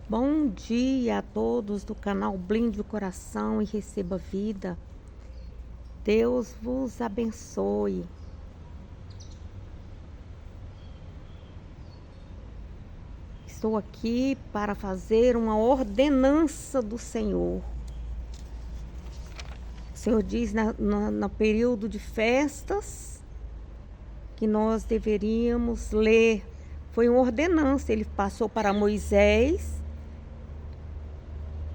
Bom dia a todos do canal Blinde o Coração e Receba Vida. Deus vos abençoe. Estou aqui para fazer uma ordenança do Senhor. O Senhor diz no período de festas que nós deveríamos ler. Foi uma ordenança, ele passou para Moisés.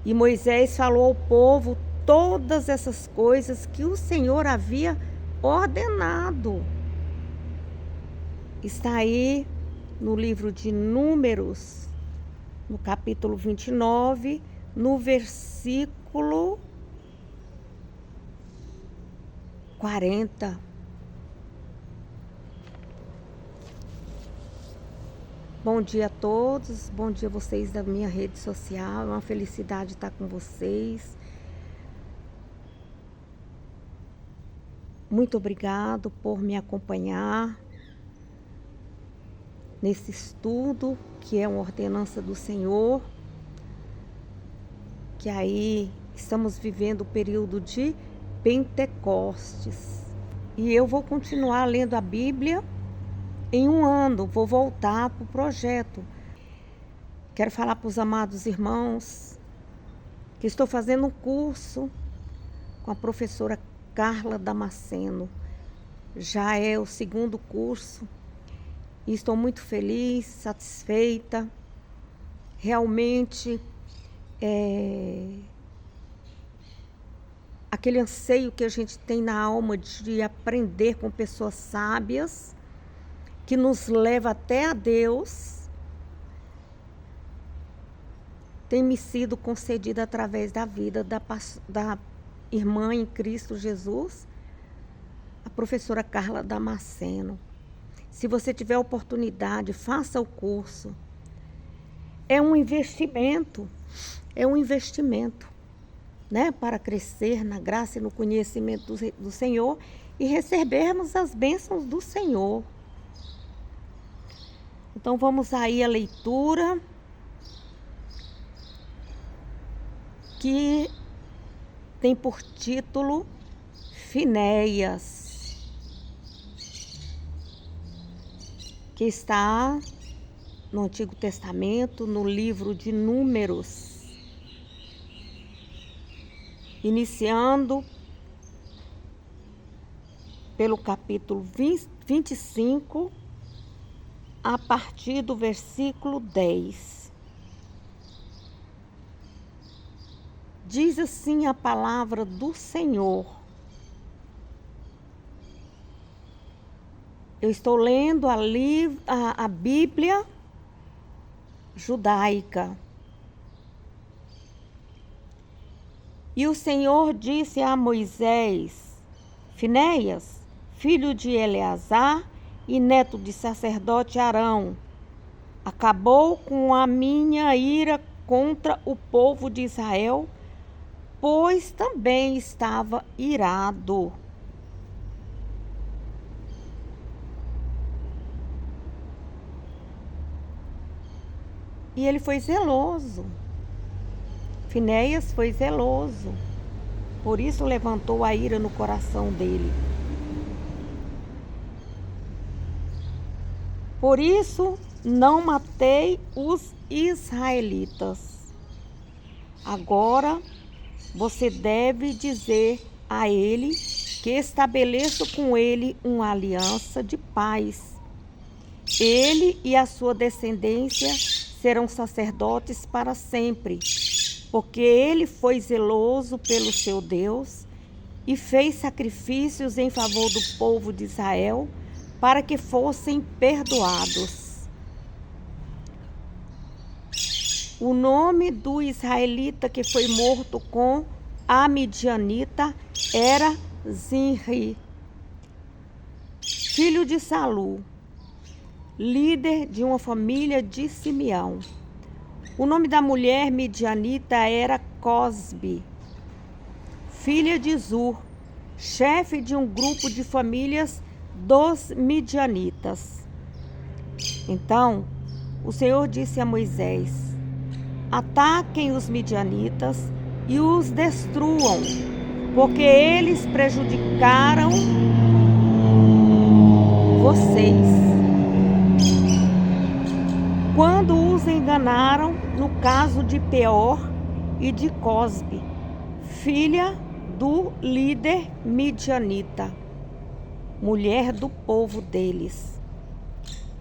E Moisés falou ao povo todas essas coisas que o Senhor havia ordenado. Está aí no livro de Números, no capítulo 29, no versículo 40. Bom dia a todos, bom dia a vocês da minha rede social, é uma felicidade estar com vocês. Muito obrigado por me acompanhar nesse estudo, que é uma ordenança do Senhor, que aí estamos vivendo o período de Pentecostes. E eu vou continuar lendo a Bíblia. Em um ano, vou voltar para o projeto. Quero falar para os amados irmãos que estou fazendo um curso com a professora Carla Damasceno. Já é o segundo curso e estou muito feliz, satisfeita. Realmente, aquele anseio que a gente tem na alma de aprender com pessoas sábias, que nos leva até a Deus, tem me sido concedida através da vida da irmã em Cristo Jesus, a professora Carla Damasceno. Se você tiver oportunidade, faça o curso. É um investimento, né, para crescer na graça e no conhecimento do Senhor e recebermos as bênçãos do Senhor. Então vamos aí à leitura, que tem por título Finéias, que está no Antigo Testamento, no livro de Números, iniciando pelo capítulo 25, a partir do versículo 10. Diz assim a palavra do Senhor. Eu estou lendo a Bíblia judaica. E o Senhor disse a Moisés: Finéias, filho de Eleazar e neto de sacerdote Arão, acabou com a minha ira contra o povo de Israel, pois também estava irado. E ele foi zeloso. Finéias foi zeloso. Por isso levantou a ira no coração dele. Por isso não matei os israelitas. Agora você deve dizer a ele que estabeleço com ele uma aliança de paz. Ele e a sua descendência serão sacerdotes para sempre, porque ele foi zeloso pelo seu Deus e fez sacrifícios em favor do povo de Israel, para que fossem perdoados. O nome do israelita que foi morto com a midianita era Zinri, filho de Salu, líder de uma família de Simeão. O nome da mulher midianita era Cosbi, filha de Zur, chefe de um grupo de famílias dos midianitas. Então o Senhor disse a Moisés: ataquem os midianitas e os destruam, porque eles prejudicaram vocês quando os enganaram no caso de Peor e de Cosbe, filha do líder midianita, mulher do povo deles,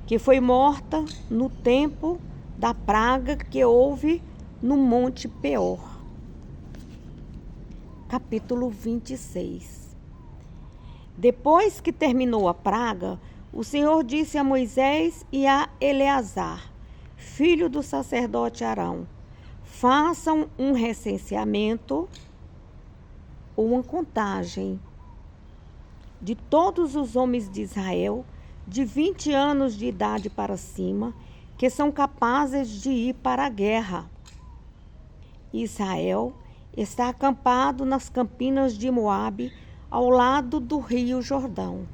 que foi morta no tempo da praga que houve no Monte Peor. Capítulo 26. Depois que terminou a praga, o Senhor disse a Moisés e a Eleazar, filho do sacerdote Arão: façam um recenseamento ou uma contagem de todos os homens de Israel de 20 anos de idade para cima, que são capazes de ir para a guerra. Israel está acampado nas campinas de Moabe, ao lado do rio Jordão,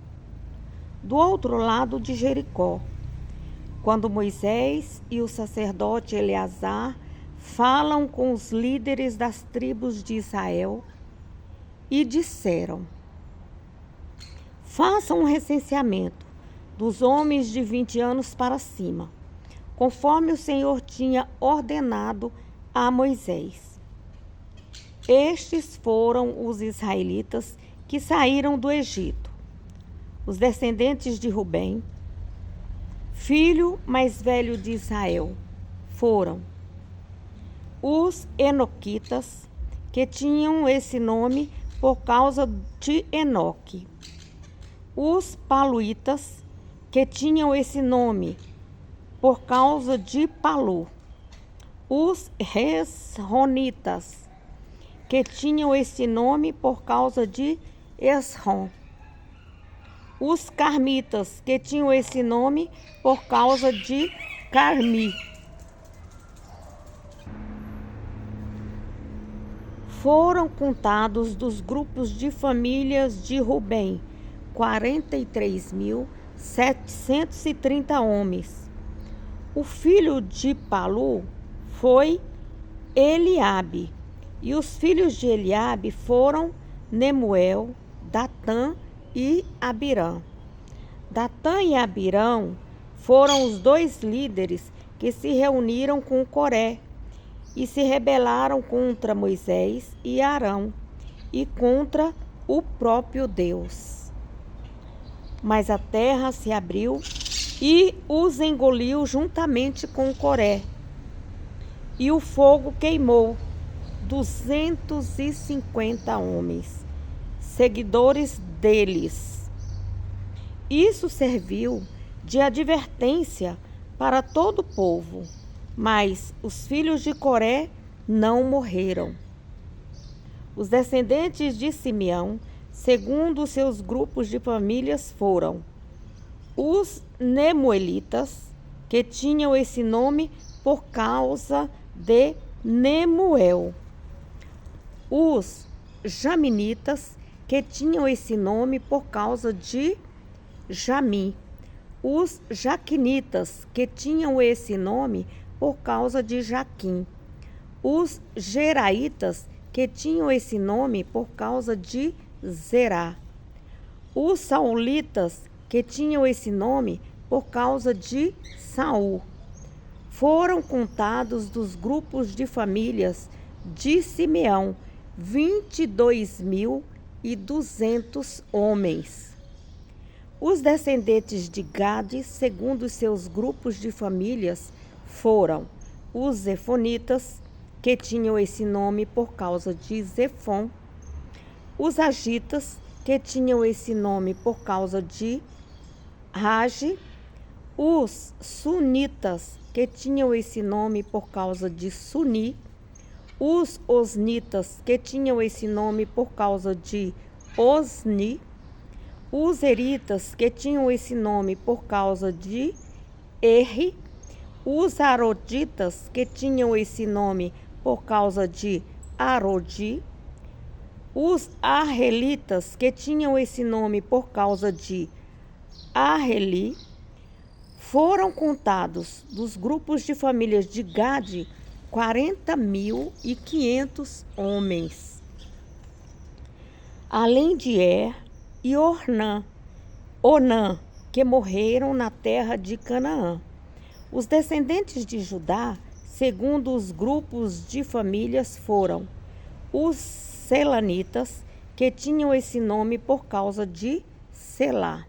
do outro lado de Jericó. Quando Moisés e o sacerdote Eleazar falam com os líderes das tribos de Israel e disseram: façam um recenseamento dos homens de 20 anos para cima, conforme o Senhor tinha ordenado a Moisés. Estes foram os israelitas que saíram do Egito. Os descendentes de Rubem, filho mais velho de Israel, foram os enoquitas, que tinham esse nome por causa de Enoque; os paluitas, que tinham esse nome por causa de Palu; os Hesronitas, que tinham esse nome por causa de Esrom; os carmitas, que tinham esse nome por causa de Carmi. Foram contados dos grupos de famílias de Rubem 43.730 homens. O filho de Palu foi Eliabe, e os filhos de Eliabe foram Nemuel, Datã e Abirã. Datã e Abirã foram os dois líderes que se reuniram com Coré e se rebelaram contra Moisés e Arão e contra o próprio Deus. Mas a terra se abriu e os engoliu juntamente com Coré, e o fogo queimou 250 homens, seguidores deles. Isso serviu de advertência para todo o povo, mas os filhos de Coré não morreram. Os descendentes de Simeão, segundo os seus grupos de famílias, foram os Nemuelitas, que tinham esse nome por causa de Nemuel; os Jaminitas, que tinham esse nome por causa de Jami; os Jaquinitas, que tinham esse nome por causa de Jaquim; os Geraitas, que tinham esse nome por causa de Zerá; os Saulitas, que tinham esse nome por causa de Saul. Foram contados dos grupos de famílias de Simeão 22.200 homens. Os descendentes de Gade, segundo os seus grupos de famílias, foram os Zefonitas, que tinham esse nome por causa de Zefon; os Agitas, que tinham esse nome por causa de Rage; os Sunitas, que tinham esse nome por causa de Suni; os Osnitas, que tinham esse nome por causa de Osni; os Eritas, que tinham esse nome por causa de Erri; os Aroditas, que tinham esse nome por causa de Arodi; os Arrelitas, que tinham esse nome por causa de Arreli. Foram contados dos grupos de famílias de Gade 40.500 homens, além de e Onã, que morreram na terra de Canaã. Os descendentes de Judá, segundo os grupos de famílias, foram os selanitas, que tinham esse nome por causa de Selá.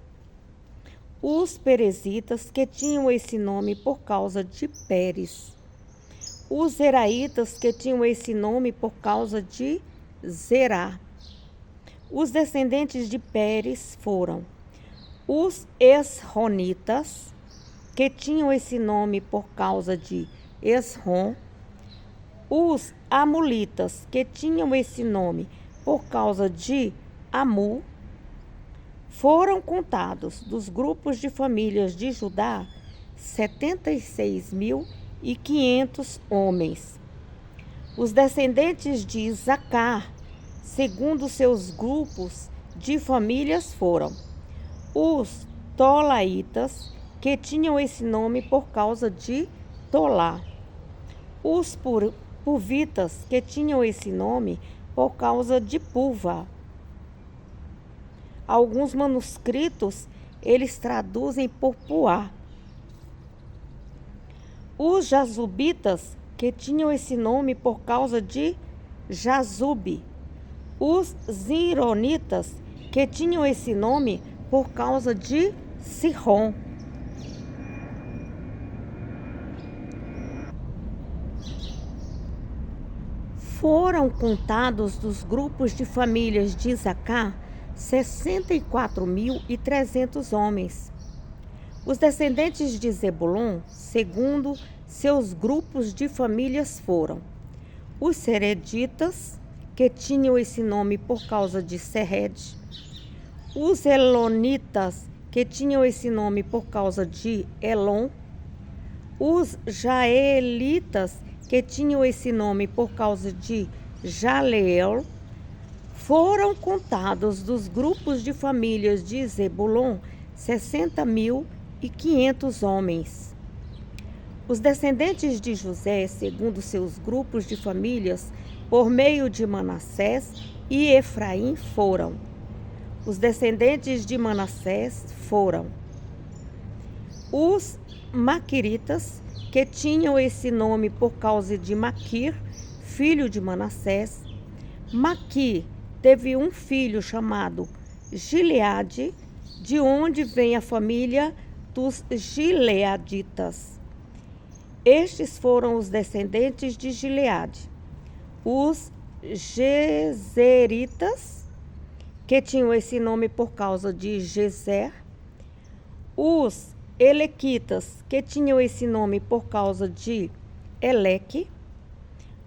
Os perezitas, que tinham esse nome por causa de Pérez. Os zeraitas, que tinham esse nome por causa de Zerá. Os descendentes de Pérez foram os esronitas, que tinham esse nome por causa de Esrom. Os amulitas, que tinham esse nome por causa de Amu. Foram contados dos grupos de famílias de Judá 76.500 homens. Os descendentes de Isacar, segundo seus grupos de famílias, foram os tolaitas, que tinham esse nome por causa de Tolá. Os puvitas, que tinham esse nome por causa de Puva. Alguns manuscritos eles traduzem por Puá. Os jazubitas, que tinham esse nome por causa de Jazube. Os zironitas, que tinham esse nome por causa de Sihon. Foram contados dos grupos de famílias de Isacar 64.300 homens. Os descendentes de Zebulon, segundo seus grupos de famílias, foram os sereditas, que tinham esse nome por causa de Sered. Os elonitas, que tinham esse nome por causa de Elon. Os jaelitas, que tinham esse nome por causa de Jaleel. Foram contados dos grupos de famílias de Zebulon 60.500 homens. Os descendentes de José, segundo seus grupos de famílias, por meio de Manassés e Efraim, foram: os descendentes de Manassés foram os maquiritas, que tinham esse nome por causa de Maquir, filho de Manassés. Maqui teve um filho chamado Gileade, de onde vem a família dos gileaditas. Estes foram os descendentes de Gileade: os gezeritas, que tinham esse nome por causa de Gezer. Os elequitas, que tinham esse nome por causa de Eleque.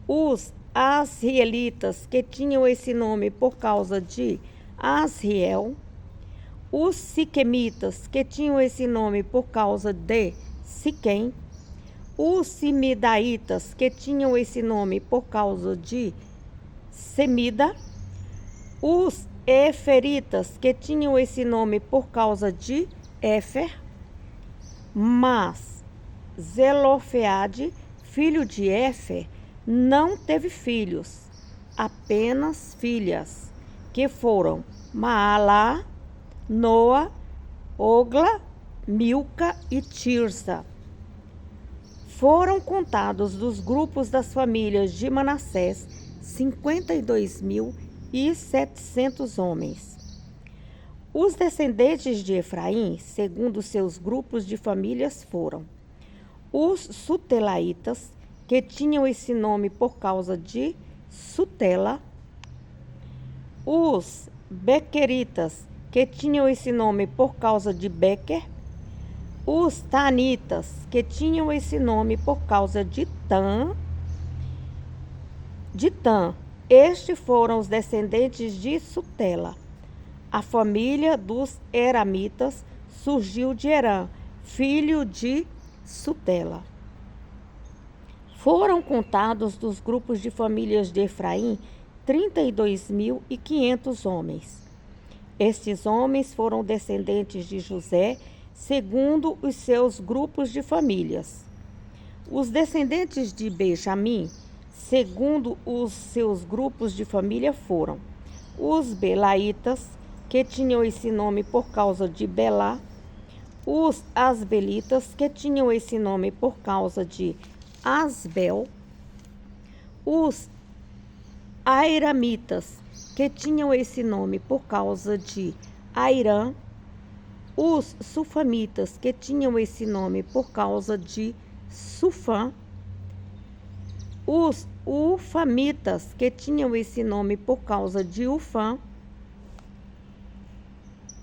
Os asrielitas, que tinham esse nome por causa de Asriel. Os siquemitas, que tinham esse nome por causa de Siquém. Os simidaitas, que tinham esse nome por causa de Semida. Os eferitas, que tinham esse nome por causa de Éfer. Mas Zelofeade, filho de Éfer, não teve filhos, apenas filhas, que foram Maalá, Noa, Ogla, Milca e Tirsa. Foram contados dos grupos das famílias de Manassés 52.700 homens. Os descendentes de Efraim, segundo seus grupos de famílias, foram os sutelaitas, que tinham esse nome por causa de Sutela. Os bequeritas, que tinham esse nome por causa de Bequer. Os tanitas, que tinham esse nome por causa de Tan. Estes foram os descendentes de Sutela. A família dos eramitas surgiu de Herã, filho de Sutela. Foram contados dos grupos de famílias de Efraim 32.500 homens. Estes homens foram descendentes de José, segundo os seus grupos de famílias. Os descendentes de Benjamim, segundo os seus grupos de família, foram os belaitas, que tinham esse nome por causa de Belá, os asbelitas, que tinham esse nome por causa de Asbel, os airamitas, que tinham esse nome por causa de Airã, os sufamitas, que tinham esse nome por causa de Sufã, os ufamitas, que tinham esse nome por causa de Ufã.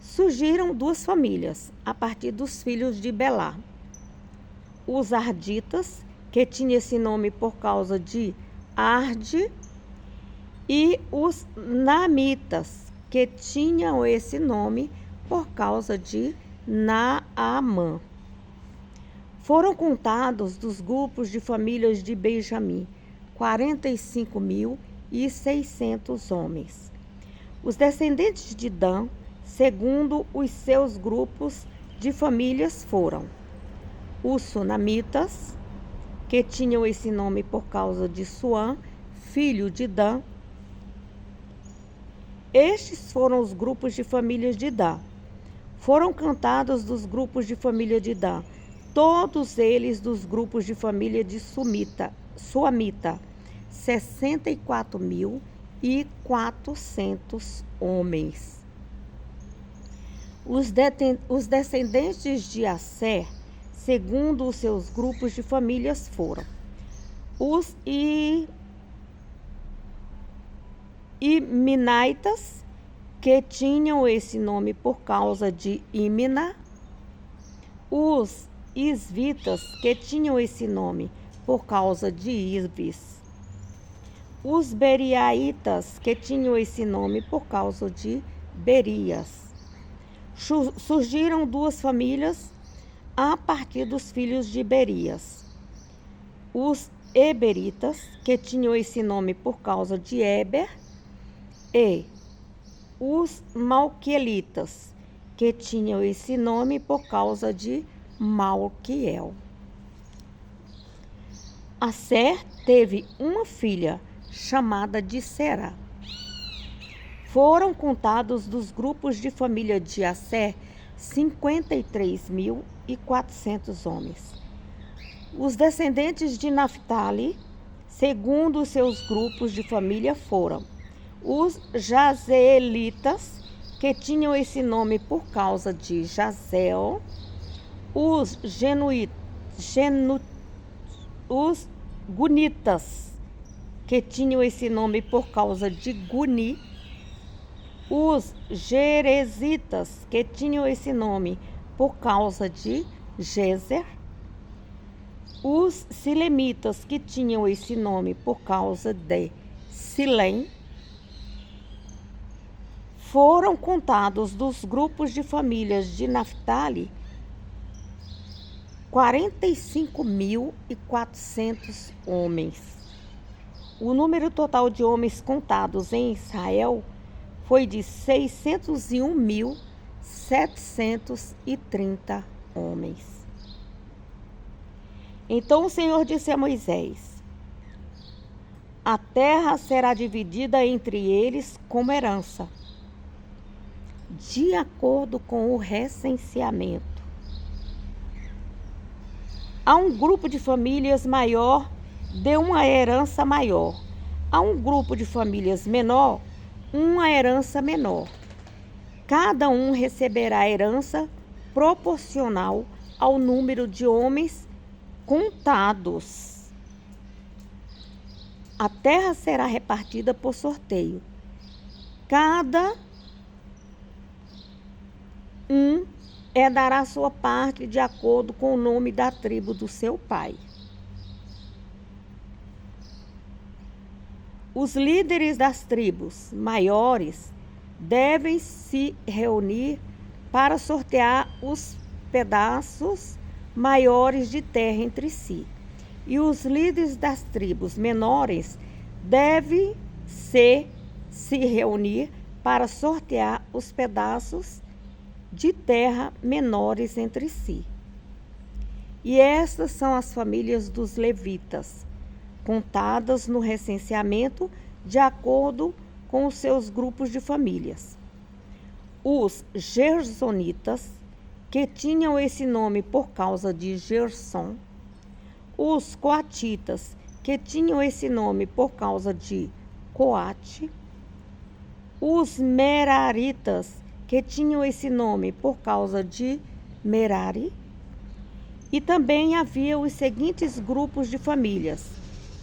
Surgiram duas famílias a partir dos filhos de Belá: os arditas, que tinham esse nome por causa de Arde, e os naamitas, que tinham esse nome por causa de Naamã. Foram contados dos grupos de famílias de Benjamim 45.600 homens. Os descendentes de Dan, segundo os seus grupos de famílias, foram os sunamitas, que tinham esse nome por causa de Suã, filho de Dan. Estes foram os grupos de famílias de Dan. Foram contados dos grupos de família de Dan, todos eles dos grupos de família de Suamita, 64.400 homens. Os descendentes de Asser, segundo os seus grupos de famílias, foram os iminaitas, que tinham esse nome por causa de Imina, os isvitas, que tinham esse nome por causa de Isvis, os beriaitas, que tinham esse nome por causa de Berias. Surgiram duas famílias a partir dos filhos de Berias: os eberitas, que tinham esse nome por causa de Eber, e os malquielitas, que tinham esse nome por causa de Malquiel. Asser teve uma filha chamada de Será. Foram contados dos grupos de família de Asser 53.400 homens. Os descendentes de Naphtali, segundo os seus grupos de família, foram os jazeelitas, que tinham esse nome por causa de Jazel, os gunitas, que tinham esse nome por causa de Guni, os gerezitas, que tinham esse nome por causa de Gezer, os silemitas, que tinham esse nome por causa de Silém. Foram contados dos grupos de famílias de Naphtali 45.400 homens. O número total de homens contados em Israel foi de 601.730 homens. Então o Senhor disse a Moisés: a terra será dividida entre eles como herança, de acordo com o recenseamento. A um grupo de famílias maior deu uma herança maior, a um grupo de famílias menor, uma herança menor. Cada um receberá a herança proporcional ao número de homens contados. A terra será repartida por sorteio. Cada um dará sua parte de acordo com o nome da tribo do seu pai. Os líderes das tribos maiores devem se reunir para sortear os pedaços maiores de terra entre si. E os líderes das tribos menores devem se reunir para sortear os pedaços de terra menores entre si. E estas são as famílias dos levitas, contadas no recenseamento de acordo com os seus grupos de famílias. Os gersonitas, que tinham esse nome por causa de Gerson. Os coatitas, que tinham esse nome por causa de Coate. Os meraritas, que tinham esse nome por causa de Merari. E também havia os seguintes grupos de famílias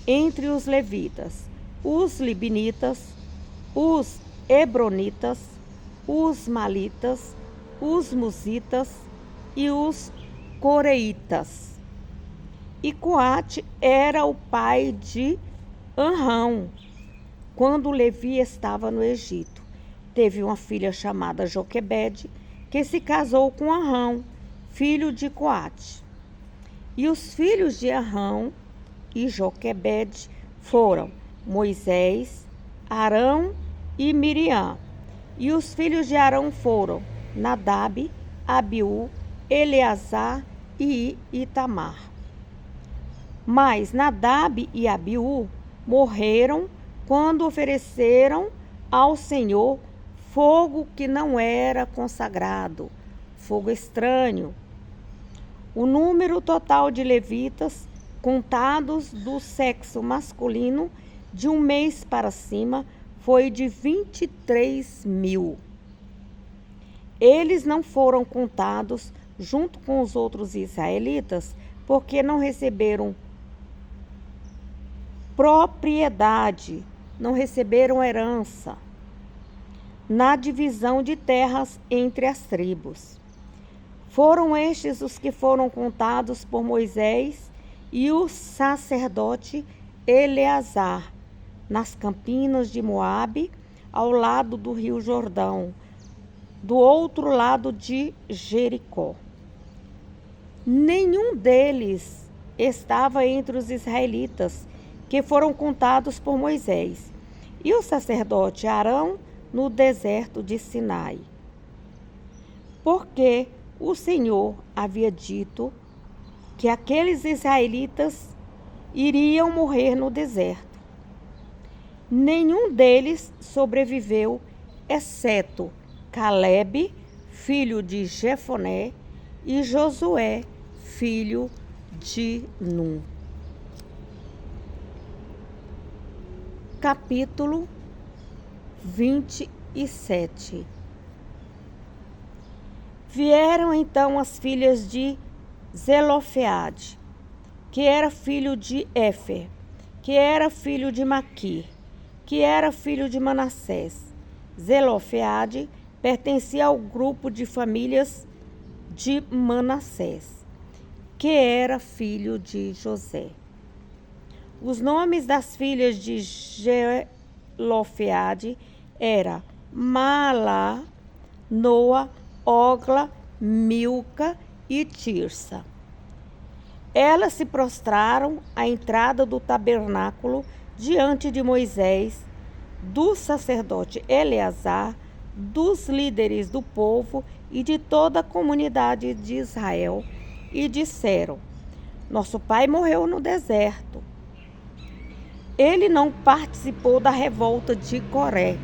entre os levitas: os libinitas, os hebronitas, os malitas, os musitas e os coreitas. E Coate era o pai de Amrão, quando Levi estava no Egito. Teve uma filha chamada Joquebede, que se casou com Amrão, filho de Coate. E os filhos de Amrão e Joquebede foram Moisés, Arão e Miriam. E os filhos de Arão foram Nadab, Abiú, Eleazar e Itamar. Mas Nadab e Abiú morreram quando ofereceram ao Senhor fogo que não era consagrado, fogo estranho. O número total de levitas, contados do sexo masculino, de um mês para cima, foi de 23.000. Eles não foram contados junto com os outros israelitas, porque não receberam propriedade, não receberam herança na divisão de terras entre as tribos. Foram estes os que foram contados por Moisés e o sacerdote Eleazar, nas campinas de Moabe, ao lado do rio Jordão, do outro lado de Jericó. Nenhum deles estava entre os israelitas que foram contados por Moisés e o sacerdote Arão no deserto de Sinai. Porque o Senhor havia dito que aqueles israelitas iriam morrer no deserto. Nenhum deles sobreviveu, exceto Calebe, filho de Jefoné, e Josué, filho de Num. Capítulo 27. Vieram então as filhas de Zelofeade, que era filho de Éfer, que era filho de Maquir, que era filho de Manassés. Zelofeade pertencia ao grupo de famílias de Manassés, que era filho de José. Os nomes das filhas de Zelofeade eram Maalá, Noa, Ogla, Milca e Tirsa. Elas se prostraram à entrada do tabernáculo diante de Moisés, do sacerdote Eleazar, dos líderes do povo e de toda a comunidade de Israel, e disseram: Nosso pai morreu no deserto. Ele não participou da revolta de Coré,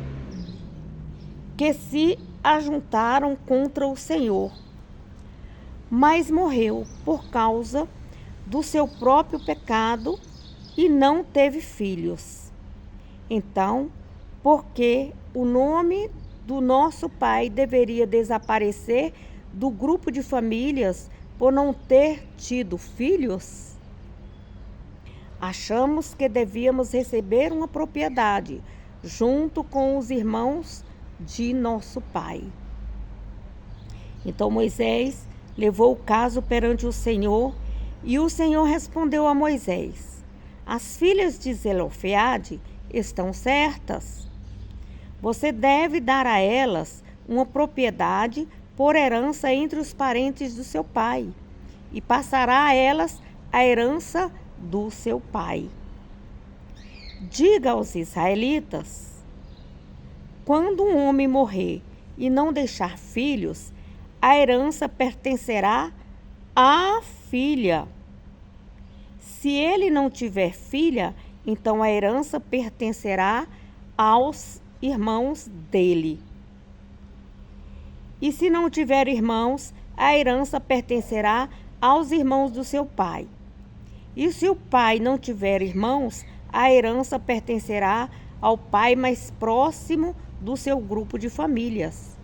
que se ajuntaram contra o Senhor, mas morreu por causa do seu próprio pecado e não teve filhos. Então, por que o nome do nosso pai deveria desaparecer do grupo de famílias por não ter tido filhos? Achamos que devíamos receber uma propriedade junto com os irmãos de nosso pai. Então Moisés levou o caso perante o Senhor, e o Senhor respondeu a Moisés: As filhas de Zelofeade estão certas. Você deve dar a elas uma propriedade por herança entre os parentes do seu pai, e passará a elas a herança do seu pai. Diga aos israelitas: quando um homem morrer e não deixar filhos, a herança pertencerá a filha. Se ele não tiver filha, então a herança pertencerá aos irmãos dele. E se não tiver irmãos, a herança pertencerá aos irmãos do seu pai. E se o pai não tiver irmãos, a herança pertencerá ao pai mais próximo do seu grupo de famílias.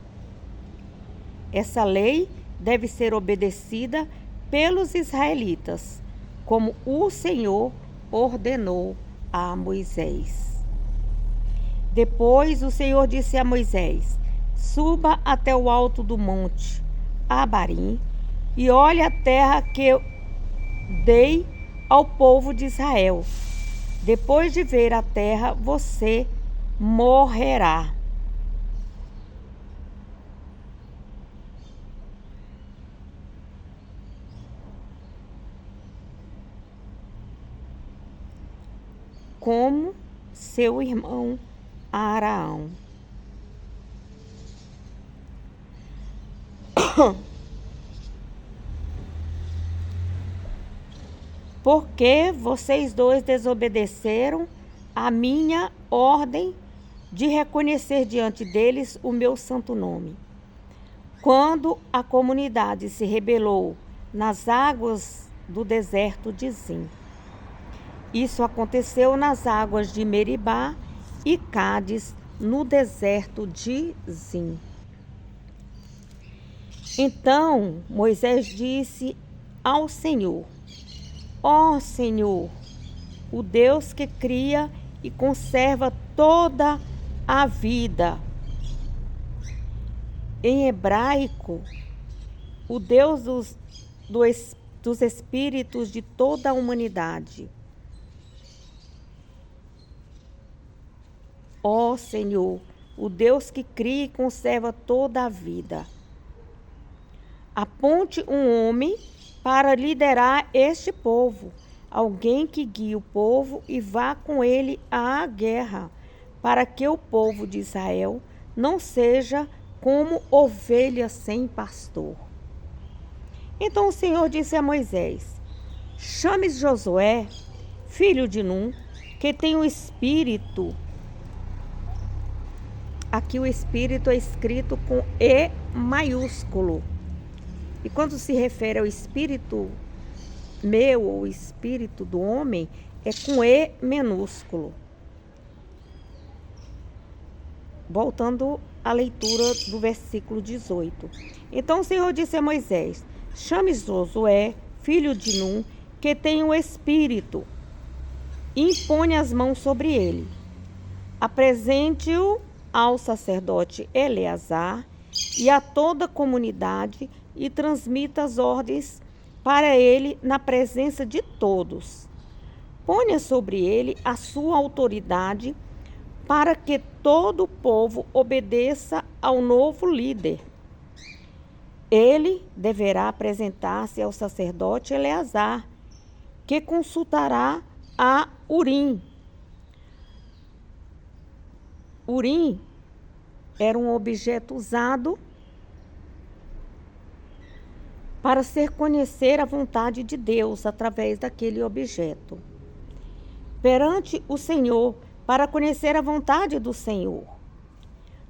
Essa lei deve ser obedecida pelos israelitas, como o Senhor ordenou a Moisés. Depois o Senhor disse a Moisés: suba até o alto do monte Abarim e olhe a terra que eu dei ao povo de Israel. Depois de ver a terra, você morrerá. Como seu irmão Araão. Porque vocês dois desobedeceram a minha ordem de reconhecer diante deles o meu santo nome. Quando a comunidade se rebelou nas águas do deserto de Zim. Isso aconteceu nas águas de Meribá e Cádiz, no deserto de Zim. Então Moisés disse ao Senhor: ó Senhor, o Deus que cria e conserva toda a vida. Em hebraico, o Deus dos espíritos de toda a humanidade. Ó Senhor, o Deus que cria e conserva toda a vida. Aponte um homem para liderar este povo, alguém que guie o povo e vá com ele à guerra, para que o povo de Israel não seja como ovelha sem pastor. Então o Senhor disse a Moisés: chame Josué, filho de Num, que tem o espírito. Aqui o espírito é escrito com E maiúsculo. E quando se refere ao espírito meu ou espírito do homem, é com E minúsculo. Voltando à leitura do versículo 18. Então o Senhor disse a Moisés: chame Josué, filho de Num, que tem o espírito, e impõe as mãos sobre ele. Apresente-o ao sacerdote Eleazar e a toda a comunidade e transmita as ordens para ele na presença de todos. Ponha sobre ele a sua autoridade para que todo o povo obedeça ao novo líder. Ele deverá apresentar-se ao sacerdote Eleazar, que consultará a Urim. Urim era um objeto usado para ser conhecer a vontade de Deus através daquele objeto. Perante o Senhor, para conhecer a vontade do Senhor.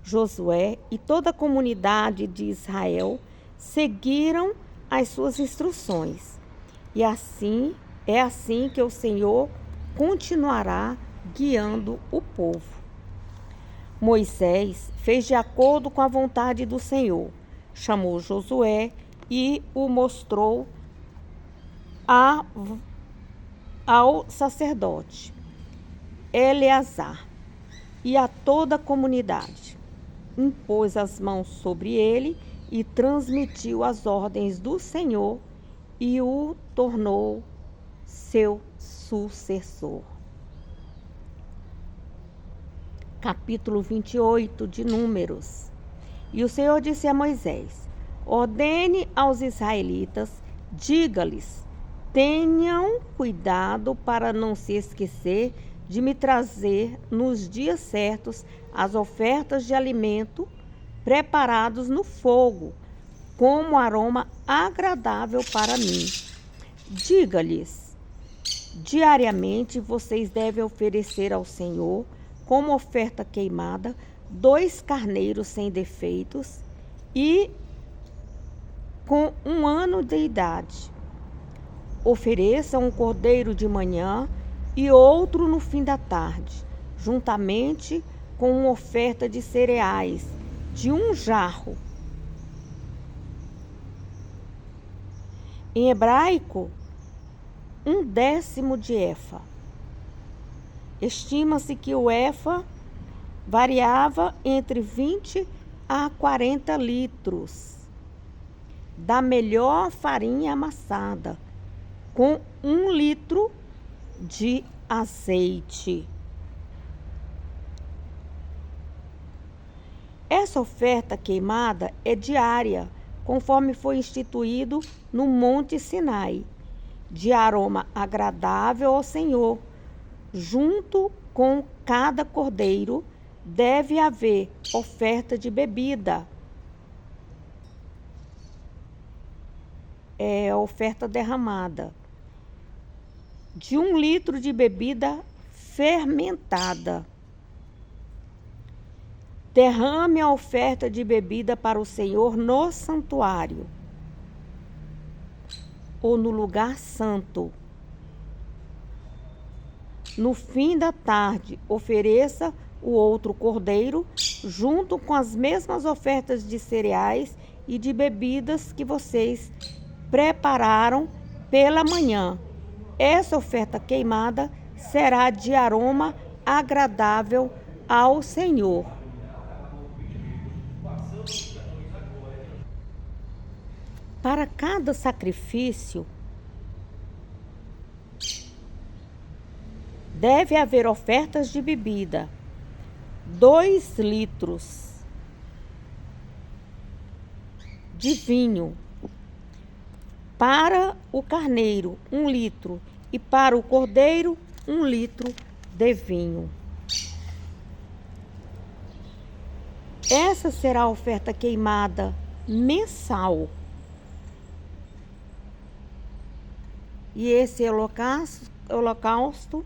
Josué e toda a comunidade de Israel seguiram as suas instruções. E assim que o Senhor continuará guiando o povo. Moisés fez de acordo com a vontade do Senhor. Chamou Josué e o mostrou ao sacerdote Eleazar e a toda a comunidade. Impôs as mãos sobre ele e transmitiu as ordens do Senhor e o tornou seu sucessor. Capítulo 28 de Números. E o Senhor disse a Moisés: ordene aos israelitas, diga-lhes: tenham cuidado para não se esquecer de me trazer nos dias certos as ofertas de alimento preparados no fogo, como aroma agradável para mim. Diga-lhes: diariamente vocês devem oferecer ao Senhor, como oferta queimada, 2 carneiros sem defeitos e com 1 ano de idade. Ofereçam um cordeiro de manhã e outro no fim da tarde, juntamente com uma oferta de cereais de 1 jarro. Em hebraico, 1/10 de efa. Estima-se que o efa variava entre 20 a 40 litros da melhor farinha amassada, com 1 litro de azeite. Essa oferta queimada é diária, conforme foi instituído no Monte Sinai, de aroma agradável ao Senhor. Junto com cada cordeiro deve haver oferta de bebida, oferta derramada, de 1 litro de bebida fermentada. Derrame a oferta de bebida para o Senhor no santuário ou no lugar santo. No fim da tarde, ofereça o outro cordeiro, junto com as mesmas ofertas de cereais e de bebidas que vocês prepararam pela manhã. Essa oferta queimada será de aroma agradável ao Senhor. Para cada sacrifício, deve haver ofertas de bebida, 2 litros de vinho, para o carneiro 1 litro e para o cordeiro 1 litro de vinho. Essa será a oferta queimada mensal. E esse holocausto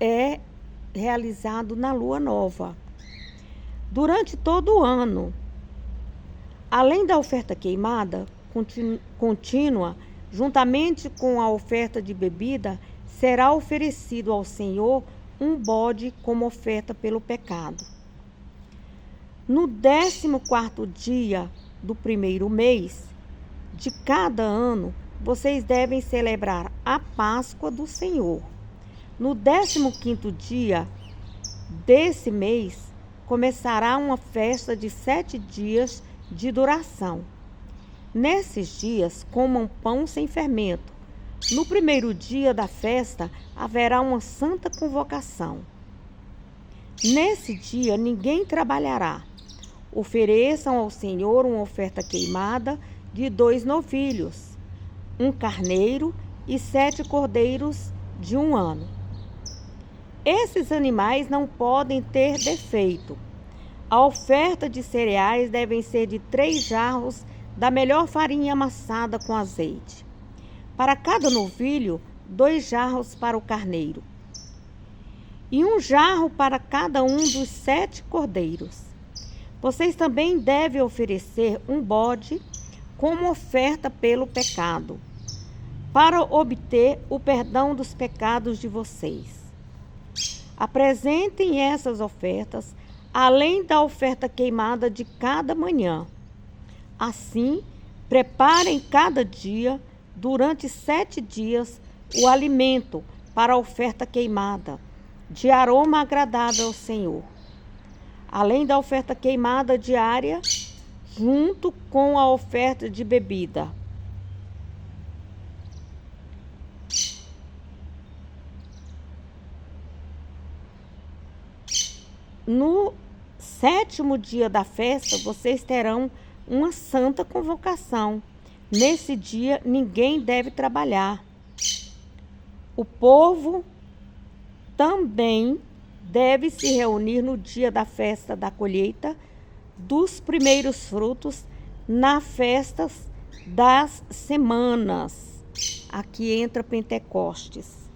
é realizado na lua nova, durante todo o ano. Além da oferta queimada contínua, juntamente com a oferta de bebida, será oferecido ao Senhor um bode como oferta pelo pecado. No 14º dia do 1º mês de cada ano, vocês devem celebrar a Páscoa do Senhor. No 15º dia desse mês, começará uma festa de 7 dias de duração. Nesses dias, comam pão sem fermento. No 1º dia da festa, haverá uma santa convocação. Nesse dia, ninguém trabalhará. Ofereçam ao Senhor uma oferta queimada de 2 novilhos, 1 carneiro e 7 cordeiros de 1 ano. Esses animais não podem ter defeito. A oferta de cereais deve ser de 3 jarros da melhor farinha amassada com azeite. Para cada novilho, 2 jarros para o carneiro e 1 jarro para cada um dos 7 cordeiros. Vocês também devem oferecer um bode como oferta pelo pecado, para obter o perdão dos pecados de vocês. Apresentem essas ofertas, além da oferta queimada de cada manhã. Assim, preparem cada dia, durante 7 dias, o alimento para a oferta queimada, de aroma agradável ao Senhor. Além da oferta queimada diária, junto com a oferta de bebida. No 7º dia da festa, vocês terão uma santa convocação. Nesse dia, ninguém deve trabalhar. O povo também deve se reunir no dia da festa da colheita dos primeiros frutos na festa das semanas. Aqui entra Pentecostes.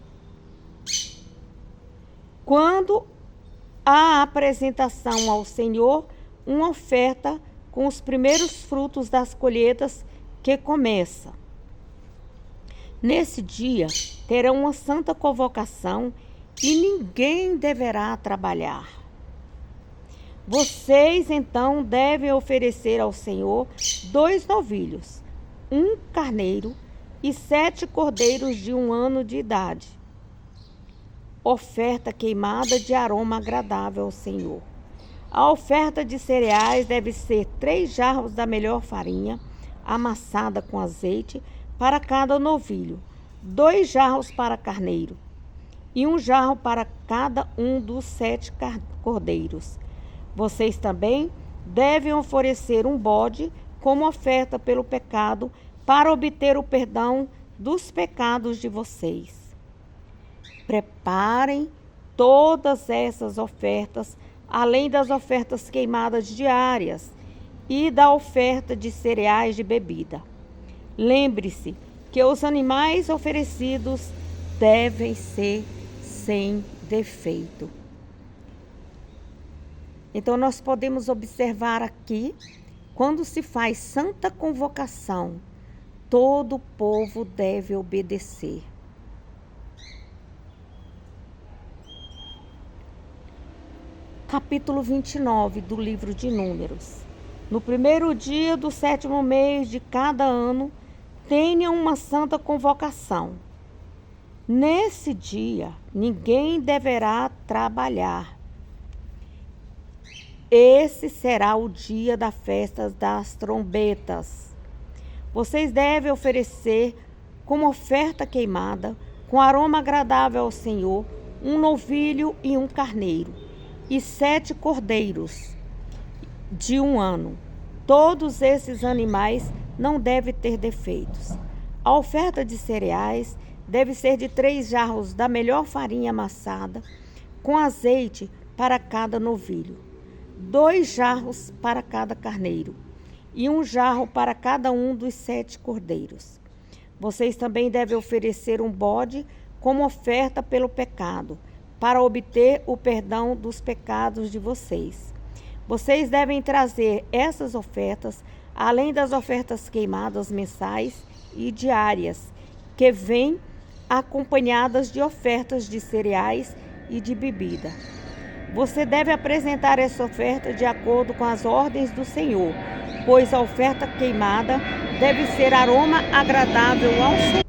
Quando a apresentação ao Senhor, uma oferta com os primeiros frutos das colheitas que começa. Nesse dia, terão uma santa convocação e ninguém deverá trabalhar. Vocês, então, devem oferecer ao Senhor 2 novilhos, 1 carneiro e 7 cordeiros de 1 ano de idade. Oferta queimada de aroma agradável ao Senhor. A oferta de cereais deve ser 3 jarros da melhor farinha, amassada com azeite, para cada novilho, 2 jarros para carneiro, e 1 jarro para cada um dos 7 cordeiros. Vocês também devem oferecer um bode como oferta pelo pecado, para obter o perdão dos pecados de vocês. Preparem todas essas ofertas, além das ofertas queimadas diárias e da oferta de cereais de bebida. Lembre-se que os animais oferecidos devem ser sem defeito. Então, nós podemos observar aqui, quando se faz santa convocação, todo o povo deve obedecer. Capítulo 29 do livro de Números. No primeiro dia do 7º mês de cada ano, tenham uma santa convocação. Nesse dia, ninguém deverá trabalhar. Esse será o dia da festa das trombetas. Vocês devem oferecer como oferta queimada, com aroma agradável ao Senhor, 1 novilho e 1 carneiro, e 7 cordeiros de 1 ano. Todos esses animais não devem ter defeitos. A oferta de cereais deve ser de 3 jarros da melhor farinha amassada, com azeite para cada novilho, 2 jarros para cada carneiro, e 1 jarro para cada um dos 7 cordeiros. Vocês também devem oferecer um bode como oferta pelo pecado, para obter o perdão dos pecados de vocês. Vocês devem trazer essas ofertas, além das ofertas queimadas mensais e diárias, que vêm acompanhadas de ofertas de cereais e de bebida. Você deve apresentar essa oferta de acordo com as ordens do Senhor, pois a oferta queimada deve ser aroma agradável ao Senhor.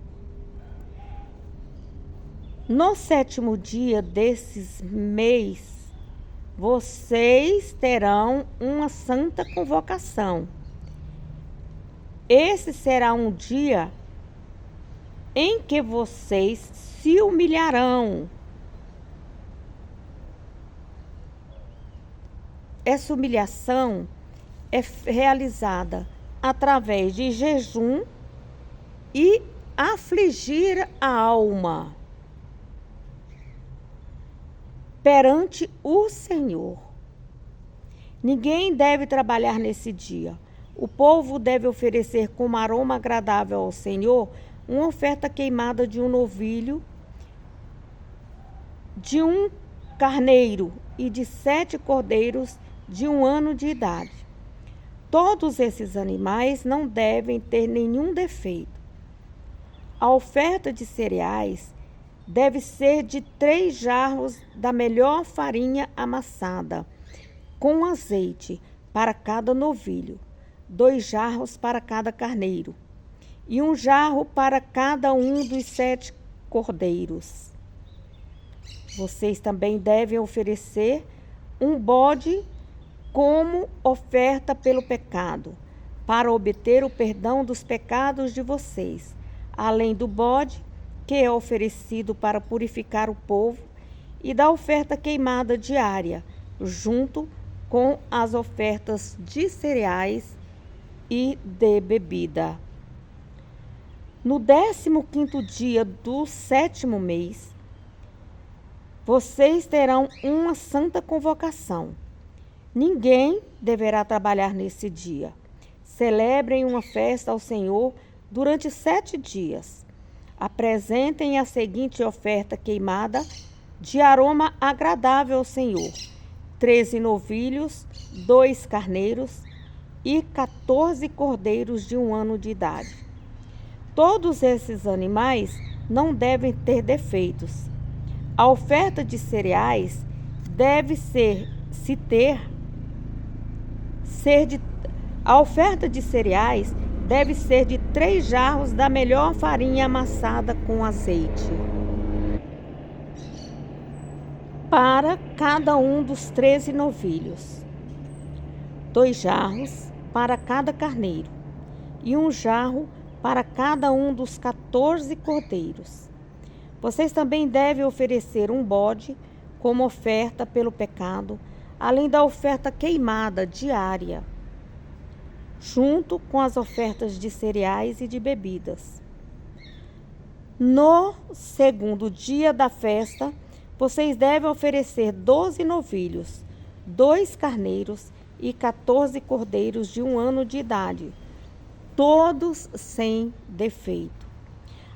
No 7º dia desses mês, vocês terão uma santa convocação. Esse será um dia em que vocês se humilharão. Essa humilhação é realizada através de jejum e afligir a alma perante o Senhor. Ninguém deve trabalhar nesse dia. O povo deve oferecer como aroma agradável ao Senhor uma oferta queimada de 1 novilho, de 1 carneiro e de 7 cordeiros de 1 ano de idade. Todos esses animais não devem ter nenhum defeito. A oferta de cereais deve ser de 3 jarros da melhor farinha amassada, com azeite para cada novilho, 2 jarros para cada carneiro, e 1 jarro para cada um dos 7 cordeiros. Vocês também devem oferecer um bode como oferta pelo pecado, para obter o perdão dos pecados de vocês, além do bode, que é oferecido para purificar o povo, e da oferta queimada diária, junto com as ofertas de cereais e de bebida. No 15º dia do 7º mês, vocês terão uma santa convocação. Ninguém deverá trabalhar nesse dia. Celebrem uma festa ao Senhor durante 7 dias. Apresentem a seguinte oferta queimada de aroma agradável ao Senhor: 13 novilhos, 2 carneiros e 14 cordeiros de 1 ano de idade. Todos esses animais não devem ter defeitos. A oferta de cereais deve ser de 3 jarros da melhor farinha amassada com azeite, para cada um dos 13 novilhos, 2 jarros para cada carneiro e 1 jarro para cada um dos 14 cordeiros. Vocês também devem oferecer um bode como oferta pelo pecado, além da oferta queimada diária, junto com as ofertas de cereais e de bebidas. No segundo dia da festa, vocês devem oferecer 12 novilhos, 2 carneiros e 14 cordeiros de 1 ano de idade, todos sem defeito.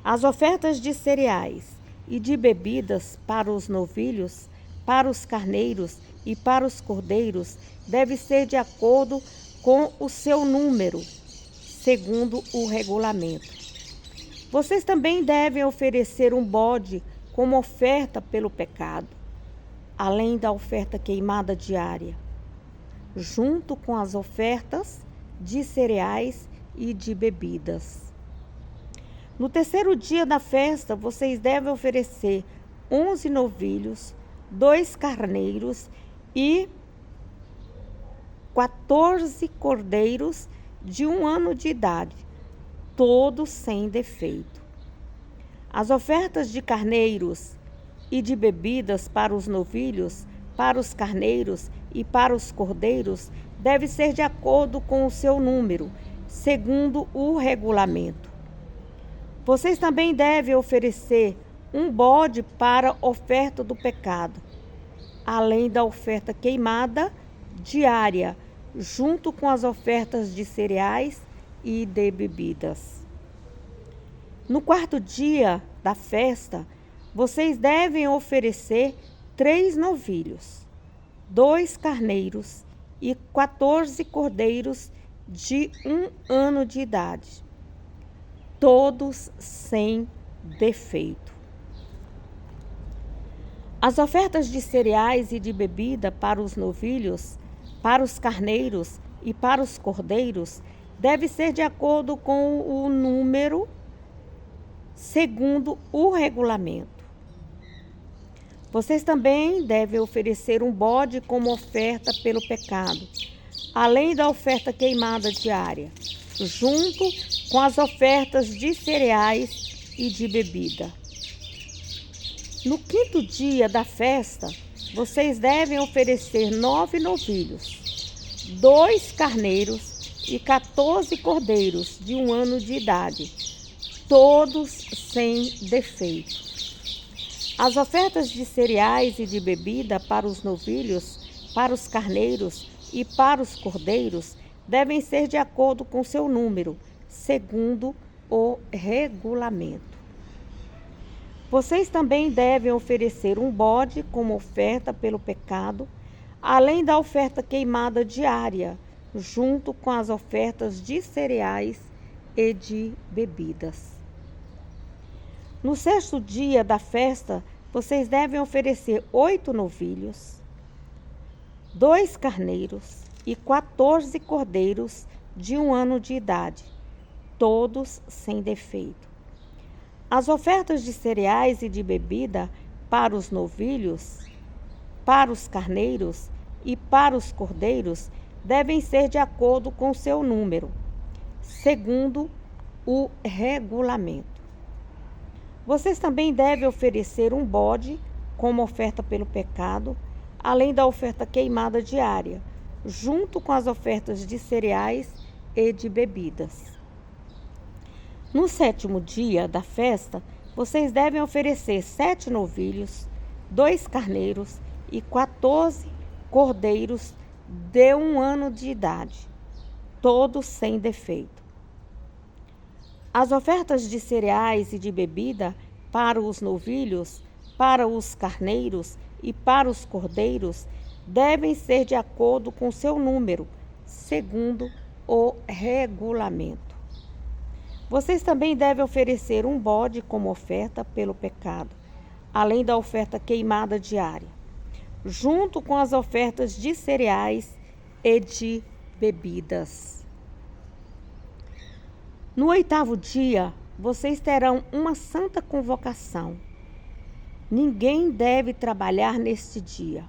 As ofertas de cereais e de bebidas para os novilhos, para os carneiros e para os cordeiros devem ser de acordo com o seu número, segundo o regulamento. Vocês também devem oferecer um bode como oferta pelo pecado, além da oferta queimada diária, junto com as ofertas de cereais e de bebidas. No terceiro dia da festa, vocês devem oferecer 11 novilhos, 2 carneiros e 14 cordeiros de 1 ano de idade, todos sem defeito. As ofertas de carneiros e de bebidas para os novilhos, para os carneiros e para os cordeiros devem ser de acordo com o seu número, segundo o regulamento. Vocês também devem oferecer um bode para oferta do pecado, além da oferta queimada diária, junto com as ofertas de cereais e de bebidas. No quarto dia da festa, vocês devem oferecer 3 novilhos, 2 carneiros e 14 cordeiros de 1 ano de idade, todos sem defeito. As ofertas de cereais e de bebida para os novilhos, para os carneiros e para os cordeiros devem ser de acordo com o número, segundo o regulamento. Vocês também devem oferecer um bode como oferta pelo pecado, além da oferta queimada diária, junto com as ofertas de cereais e de bebida. No quinto dia da festa, vocês devem oferecer 9 novilhos, 2 carneiros e 14 cordeiros de 1 ano de idade, todos sem defeito. As ofertas de cereais e de bebida para os novilhos, para os carneiros e para os cordeiros devem ser de acordo com seu número, segundo o regulamento. Vocês também devem oferecer um bode como oferta pelo pecado, além da oferta queimada diária, junto com as ofertas de cereais e de bebidas. No sexto dia da festa, vocês devem oferecer 8 novilhos, 2 carneiros e 14 cordeiros de 1 ano de idade, todos sem defeito. As ofertas de cereais e de bebida para os novilhos, para os carneiros e para os cordeiros devem ser de acordo com seu número, segundo o regulamento. Vocês também devem oferecer um bode como oferta pelo pecado, além da oferta queimada diária, junto com as ofertas de cereais e de bebidas. No sétimo dia da festa, vocês devem oferecer 7 novilhos, 2 carneiros e 14 cordeiros de 1 ano de idade, todos sem defeito. As ofertas de cereais e de bebida para os novilhos, para os carneiros e para os cordeiros devem ser de acordo com seu número, segundo o regulamento. Vocês também devem oferecer um bode como oferta pelo pecado, além da oferta queimada diária, junto com as ofertas de cereais e de bebidas. No 8º dia, vocês terão uma santa convocação. Ninguém deve trabalhar neste dia.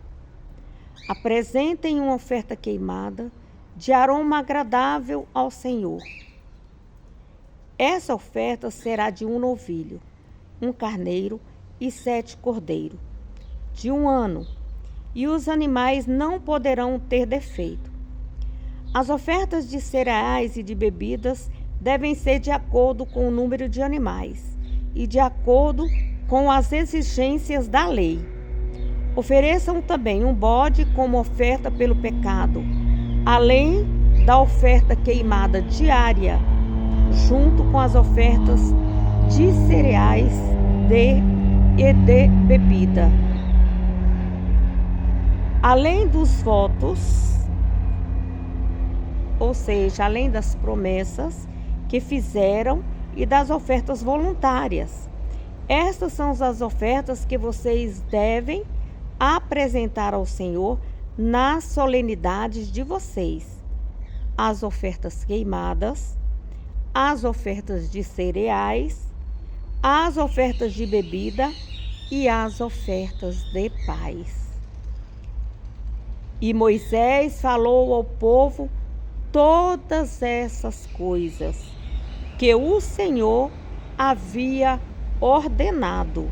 Apresentem uma oferta queimada de aroma agradável ao Senhor. Essa oferta será de um novilho, um carneiro e 7 cordeiros, de 1 ano, e os animais não poderão ter defeito. As ofertas de cereais e de bebidas devem ser de acordo com o número de animais e de acordo com as exigências da lei. Ofereçam também um bode como oferta pelo pecado, além da oferta queimada diária, junto com as ofertas de cereais e de bebida. Além dos votos, ou seja, além das promessas que fizeram e das ofertas voluntárias. Estas são as ofertas que vocês devem apresentar ao Senhor nas solenidades de vocês: as ofertas queimadas, as ofertas de cereais, as ofertas de bebida e as ofertas de paz. E Moisés falou ao povo todas essas coisas que o Senhor havia ordenado.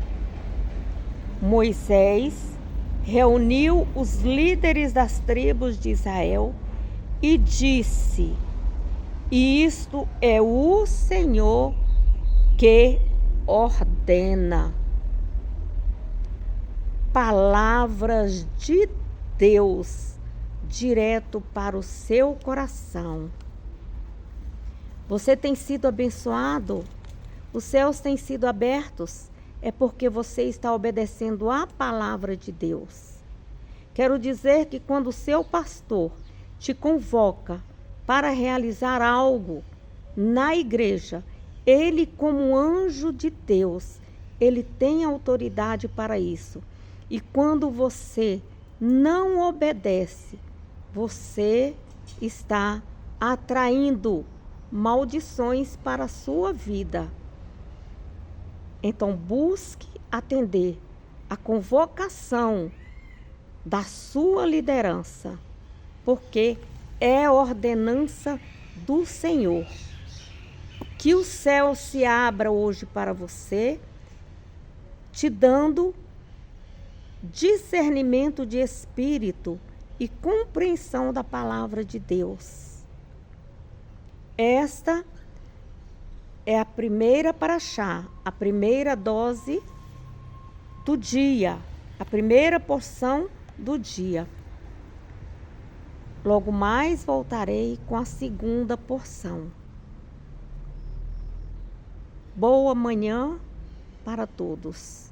Moisés reuniu os líderes das tribos de Israel e disse: isto é o Senhor que ordena. Palavras de Deus direto para o seu coração. Você tem sido abençoado? Os céus têm sido abertos? É porque você está obedecendo à palavra de Deus. Quero dizer que quando o seu pastor te convoca para realizar algo na igreja, ele, como anjo de Deus, ele tem autoridade para isso. E quando você não obedece, você está atraindo maldições para a sua vida. Então, busque atender a convocação da sua liderança, porque é ordenança do Senhor. Que o céu se abra hoje para você, te dando discernimento de espírito e compreensão da palavra de Deus. Esta é a primeira paraxá, a primeira dose do dia, a primeira porção do dia. Logo mais voltarei com a segunda porção. Boa manhã para todos.